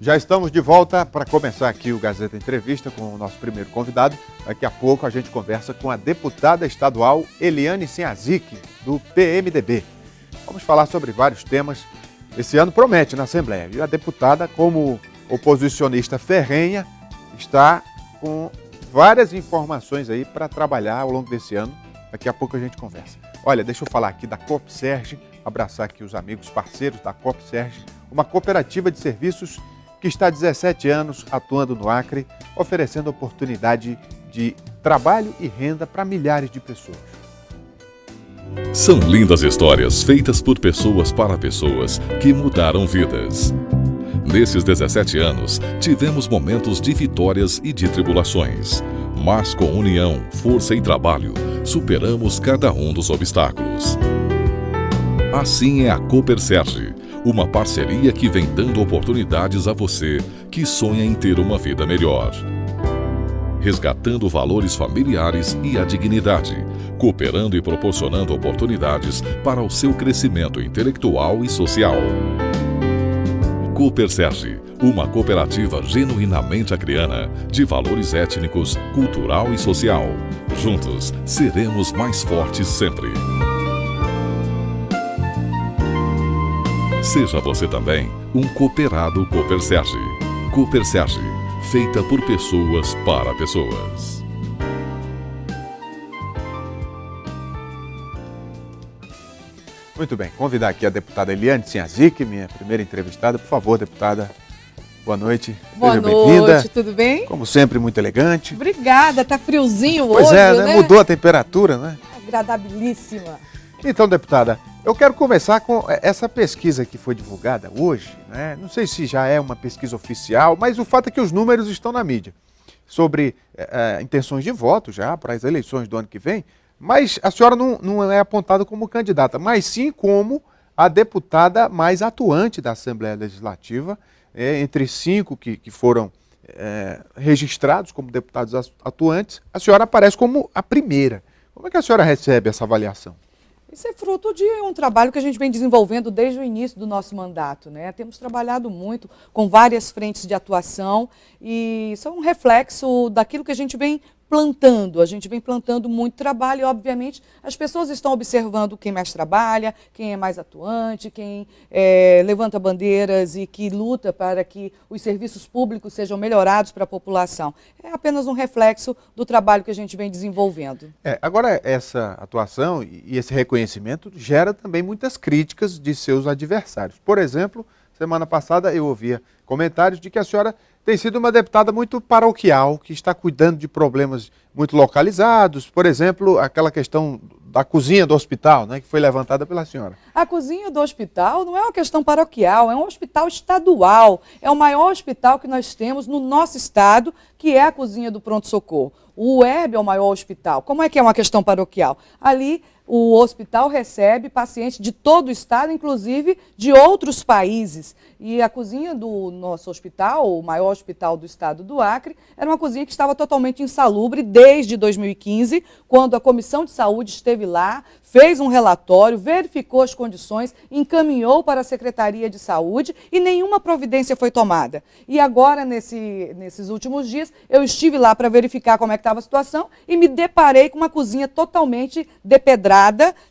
Já estamos de volta para começar aqui o Gazeta Entrevista com o nosso primeiro convidado. Daqui a pouco a gente conversa com a deputada estadual Eliane Sinhazic, do PMDB. Vamos falar sobre vários temas. Esse ano promete na Assembleia. E a deputada, como oposicionista ferrenha, está com várias informações aí para trabalhar ao longo desse ano. Daqui a pouco a gente conversa. Olha, deixa eu falar aqui da Copserge, abraçar aqui os amigos parceiros da Copserge, uma cooperativa de serviços que está há 17 anos atuando no Acre, oferecendo oportunidade de trabalho e renda para milhares de pessoas. São lindas histórias feitas por pessoas para pessoas que mudaram vidas. Nesses 17 anos, tivemos momentos de vitórias e de tribulações. Mas com união, força e trabalho, superamos cada um dos obstáculos. Assim é a Copserge, uma parceria que vem dando oportunidades a você que sonha em ter uma vida melhor. Resgatando valores familiares e a dignidade, cooperando e proporcionando oportunidades para o seu crescimento intelectual e social. Copserge, uma cooperativa genuinamente acreana, de valores étnicos, cultural e social. Juntos, seremos mais fortes sempre. Seja você também um cooperado Copserge. Copserge, feita por pessoas para pessoas. Muito bem, convidar aqui a deputada Eliane Sinhazic, minha primeira entrevistada. Por favor, deputada, boa noite. Boa noite, tudo bem? Como sempre, muito elegante. Obrigada, tá friozinho hoje, Pois é, né? Mudou a temperatura, né? Agradabilíssima. Então, deputada, eu quero começar com essa pesquisa que foi divulgada hoje, né? Não sei se já é uma pesquisa oficial, mas o fato é que os números estão na mídia, sobre intenções de voto já para as eleições do ano que vem, mas a senhora não é apontada como candidata, mas sim como a deputada mais atuante da Assembleia Legislativa, entre 5 que foram registrados como deputados atuantes, a senhora aparece como a primeira. Como é que a senhora recebe essa avaliação? Isso é fruto de um trabalho que a gente vem desenvolvendo desde o início do nosso mandato, né? Temos trabalhado muito com várias frentes de atuação e isso é um reflexo daquilo que a gente vem plantando. A gente vem plantando muito trabalho e, obviamente, as pessoas estão observando quem mais trabalha, quem é mais atuante, quem levanta bandeiras e que luta para que os serviços públicos sejam melhorados para a população. É apenas um reflexo do trabalho que a gente vem desenvolvendo. Agora, essa atuação e esse reconhecimento gera também muitas críticas de seus adversários. Por exemplo, semana passada eu ouvia comentários de que a senhora tem sido uma deputada muito paroquial, que está cuidando de problemas muito localizados, por exemplo, aquela questão da cozinha do hospital, né, que foi levantada pela senhora. A cozinha do hospital não é uma questão paroquial, é um hospital estadual, é o maior hospital que nós temos no nosso estado, que é a cozinha do pronto-socorro. O UERB é o maior hospital. Como é que é uma questão paroquial? Ali, o hospital recebe pacientes de todo o estado, inclusive de outros países. E a cozinha do nosso hospital, o maior hospital do estado do Acre, era uma cozinha que estava totalmente insalubre desde 2015, quando a Comissão de Saúde esteve lá, fez um relatório, verificou as condições, encaminhou para a Secretaria de Saúde e nenhuma providência foi tomada. E agora, nesses últimos dias, eu estive lá para verificar como é que estava a situação e me deparei com uma cozinha totalmente depedrada,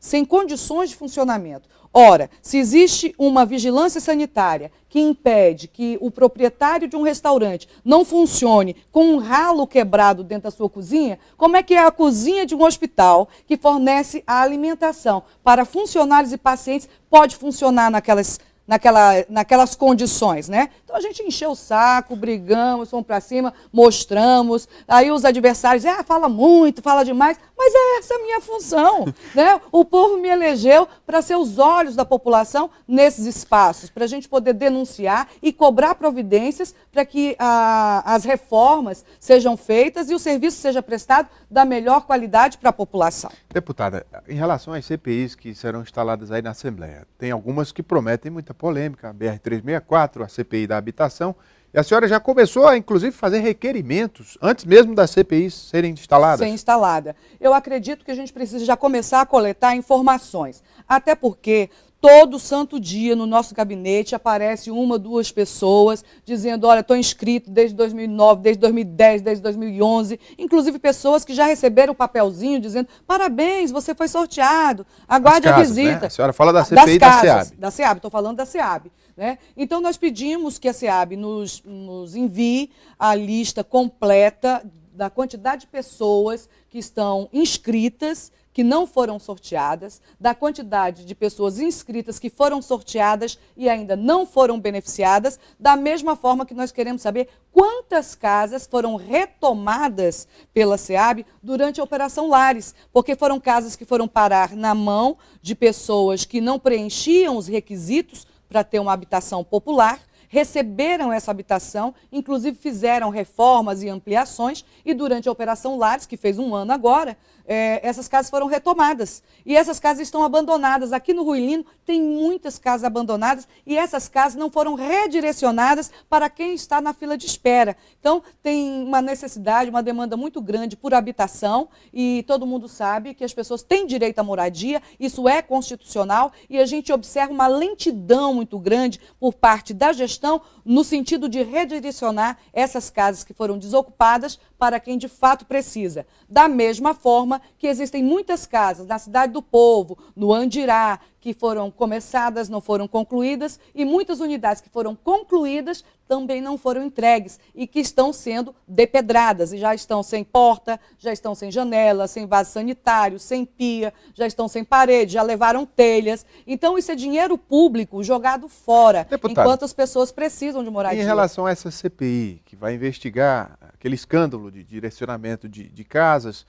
sem condições de funcionamento. Ora, se existe uma vigilância sanitária que impede que o proprietário de um restaurante não funcione com um ralo quebrado dentro da sua cozinha, como é que é a cozinha de um hospital que fornece a alimentação para funcionários e pacientes pode funcionar naquelas condições, né? Então a gente encheu o saco, brigamos, fomos para cima, mostramos, aí os adversários, fala muito, fala demais, mas é essa a minha função, né? O povo me elegeu para ser os olhos da população nesses espaços, para a gente poder denunciar e cobrar providências para que as reformas sejam feitas e o serviço seja prestado da melhor qualidade para a população. Deputada, em relação às CPIs que serão instaladas aí na Assembleia, tem algumas que prometem muita polêmica, a BR-364, a CPI da habitação, e a senhora já começou a, inclusive, fazer requerimentos antes mesmo das CPIs serem instaladas? Ser instalada. Eu acredito que a gente precisa já começar a coletar informações, até porque Todo santo dia no nosso gabinete aparece uma, duas pessoas dizendo, olha, estou inscrito desde 2009, desde 2010, desde 2011, inclusive pessoas que já receberam o papelzinho dizendo, parabéns, você foi sorteado, aguarde a visita. Né? A senhora fala da CPI da SEAB. Da SEAB, estou falando da SEAB. Né? Então nós pedimos que a SEAB nos envie a lista completa da quantidade de pessoas que estão inscritas, que não foram sorteadas, da quantidade de pessoas inscritas que foram sorteadas e ainda não foram beneficiadas, da mesma forma que nós queremos saber quantas casas foram retomadas pela SEAB durante a Operação Lares, porque foram casas que foram parar na mão de pessoas que não preenchiam os requisitos para ter uma habitação popular, receberam essa habitação, inclusive fizeram reformas e ampliações, e durante a Operação Lares, que fez 1 ano agora, essas casas foram retomadas. E essas casas estão abandonadas. Aqui no Rui Lino tem muitas casas abandonadas e essas casas não foram redirecionadas para quem está na fila de espera. Então, tem uma necessidade, uma demanda muito grande por habitação e todo mundo sabe que as pessoas têm direito à moradia, isso é constitucional e a gente observa uma lentidão muito grande por parte da gestão no sentido de redirecionar essas casas que foram desocupadas para quem de fato precisa. Da mesma forma que existem muitas casas na Cidade do Povo, no Andirá, que foram começadas, não foram concluídas, e muitas unidades que foram concluídas também não foram entregues e que estão sendo depedradas e já estão sem porta, já estão sem janela, sem vaso sanitário, sem pia, já estão sem parede, já levaram telhas. Então isso é dinheiro público jogado fora, Deputado, enquanto as pessoas precisam de moradia. Em relação a essa CPI, que vai investigar aquele escândalo de direcionamento de casas,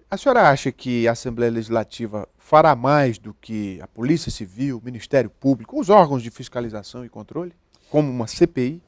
a senhora acha que a Assembleia Legislativa fará mais do que a Polícia Civil, o Ministério Público, os órgãos de fiscalização e controle, como uma CPI?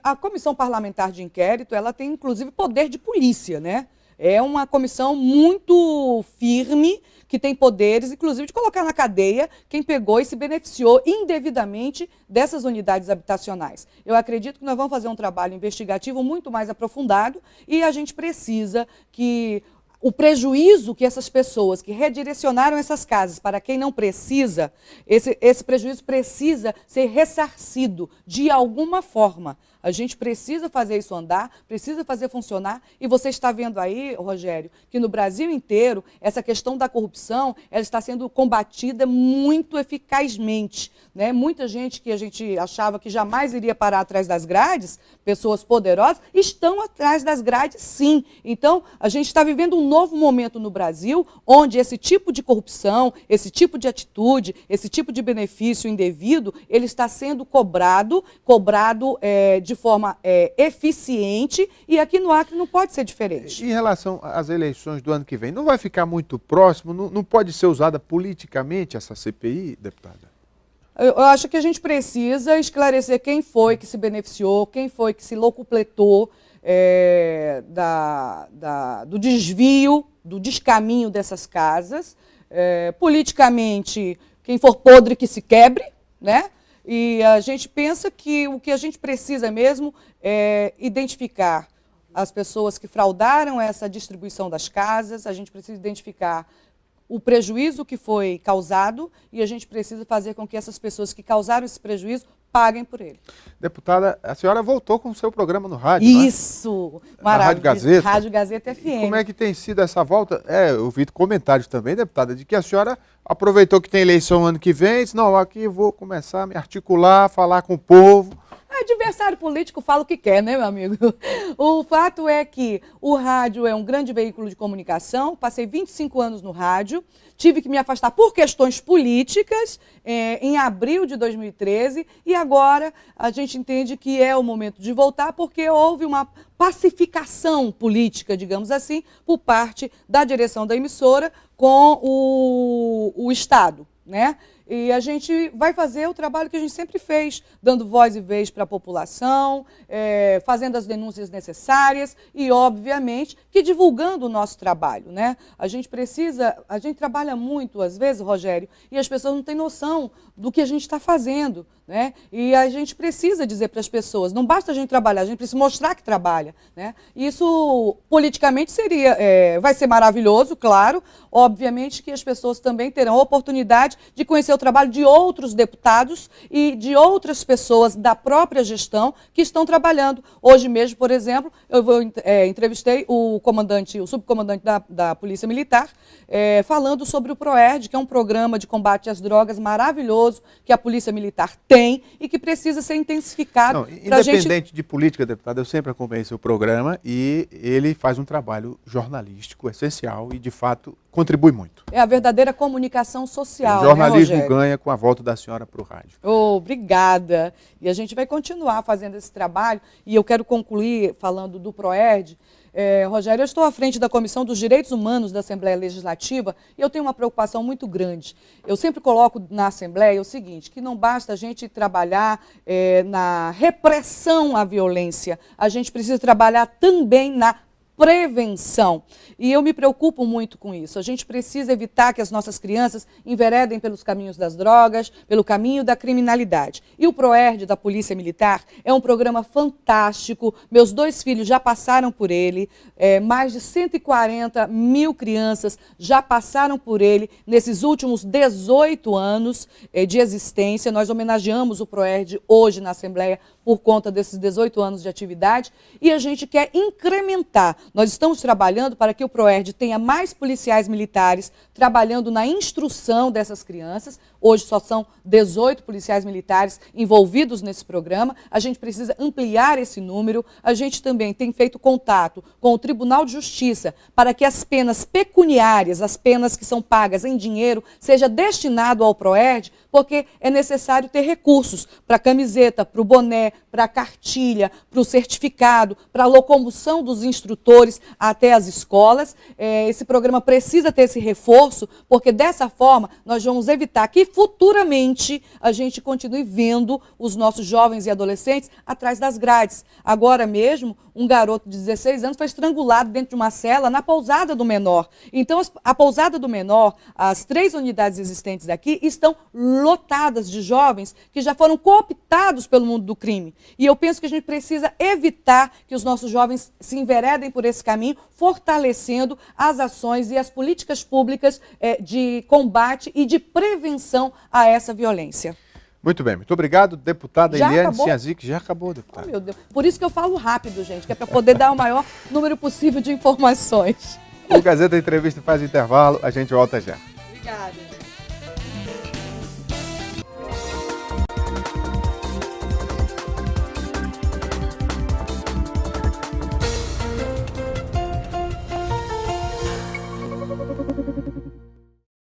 A Comissão Parlamentar de Inquérito, ela tem inclusive poder de polícia, né? É uma comissão muito firme, que tem poderes, inclusive, de colocar na cadeia quem pegou e se beneficiou indevidamente dessas unidades habitacionais. Eu acredito que nós vamos fazer um trabalho investigativo muito mais aprofundado e a gente precisa que o prejuízo que essas pessoas que redirecionaram essas casas para quem não precisa, esse prejuízo precisa ser ressarcido de alguma forma. A gente precisa fazer isso andar, precisa fazer funcionar. E você está vendo aí, Rogério, que no Brasil inteiro, essa questão da corrupção ela está sendo combatida muito eficazmente. Né? Muita gente que a gente achava que jamais iria parar atrás das grades, pessoas poderosas, estão atrás das grades sim. Então, a gente está vivendo um novo momento no Brasil, onde esse tipo de corrupção, esse tipo de atitude, esse tipo de benefício indevido, ele está sendo cobrado de forma eficiente, e aqui no Acre não pode ser diferente. Em relação às eleições do ano que vem, não vai ficar muito próximo? Não pode ser usada politicamente essa CPI, deputada? Eu acho que a gente precisa esclarecer quem foi que se beneficiou, quem foi que se locupletou do desvio, do descaminho dessas casas. Politicamente, quem for podre que se quebre, né? E a gente pensa que o que a gente precisa mesmo é identificar as pessoas que fraudaram essa distribuição das casas, a gente precisa identificar o prejuízo que foi causado e a gente precisa fazer com que essas pessoas que causaram esse prejuízo paguem por ele. Deputada, a senhora voltou com o seu programa no rádio, Isso! Na Rádio Gazeta. Rádio Gazeta FM. E como é que tem sido essa volta? Eu vi comentários também, deputada, de que a senhora aproveitou que tem eleição ano que vem e disse, não, aqui eu vou começar a me articular, falar com o povo. Adversário político fala o que quer, né, meu amigo? O fato é que o rádio é um grande veículo de comunicação, passei 25 anos no rádio, tive que me afastar por questões políticas em abril de 2013 e agora a gente entende que é o momento de voltar porque houve uma pacificação política, digamos assim, por parte da direção da emissora com o Estado, né? E a gente vai fazer o trabalho que a gente sempre fez, dando voz e vez para a população, fazendo as denúncias necessárias e, obviamente, que divulgando o nosso trabalho, né? A gente trabalha muito, às vezes, Rogério, e as pessoas não têm noção do que a gente está fazendo, né? E a gente precisa dizer para as pessoas, não basta a gente trabalhar, a gente precisa mostrar que trabalha, né? Isso, politicamente, vai ser maravilhoso, claro, obviamente que as pessoas também terão a oportunidade de conhecer o trabalho de outros deputados e de outras pessoas da própria gestão que estão trabalhando. Hoje mesmo, por exemplo, entrevistei o subcomandante da Polícia Militar, falando sobre o PROERD, que é um programa de combate às drogas maravilhoso que a Polícia Militar tem e que precisa ser intensificado. Independente de política, deputado, eu sempre acompanhei seu programa e ele faz um trabalho jornalístico essencial e, de fato, contribui muito. É a verdadeira comunicação social, o jornalismo, né, ganha com a volta da senhora para o rádio. Obrigada. E a gente vai continuar fazendo esse trabalho e eu quero concluir falando do PROERD. Rogério, eu estou à frente da Comissão dos Direitos Humanos da Assembleia Legislativa e eu tenho uma preocupação muito grande. Eu sempre coloco na Assembleia o seguinte, que não basta a gente trabalhar na repressão à violência, a gente precisa trabalhar também na prevenção. E eu me preocupo muito com isso. A gente precisa evitar que as nossas crianças enveredem pelos caminhos das drogas, pelo caminho da criminalidade. E o PROERD da Polícia Militar é um programa fantástico. Meus 2 filhos já passaram por ele. Mais de 140 mil crianças já passaram por ele nesses últimos 18 anos de existência. Nós homenageamos o PROERD hoje na Assembleia por conta desses 18 anos de atividade e a gente quer incrementar. Nós estamos trabalhando para que o PROERD tenha mais policiais militares trabalhando na instrução dessas crianças. Hoje só são 18 policiais militares envolvidos nesse programa. A gente precisa ampliar esse número. A gente também tem feito contato com o Tribunal de Justiça para que as penas pecuniárias, as penas que são pagas em dinheiro, seja destinado ao PROERD, porque é necessário ter recursos para a camiseta, para o boné, para a cartilha, para o certificado, para a locomoção dos instrutores até as escolas. Esse programa precisa ter esse reforço, porque dessa forma nós vamos evitar que futuramente a gente continue vendo os nossos jovens e adolescentes atrás das grades. Agora mesmo, um garoto de 16 anos foi estrangulado dentro de uma cela na pousada do menor. Então, a pousada do menor, as 3 unidades existentes daqui, estão lotadas de jovens que já foram cooptados pelo mundo do crime. E eu penso que a gente precisa evitar que os nossos jovens se enveredem por esse caminho, fortalecendo as ações e as políticas públicas de combate e de prevenção a essa violência. Muito bem, muito obrigado, deputada Eliane Sinhazique. Já acabou, deputada. Oh, meu Deus. Por isso que eu falo rápido, gente, que é para poder dar o maior número possível de informações. O Gazeta Entrevista faz intervalo, a gente volta já. Obrigada.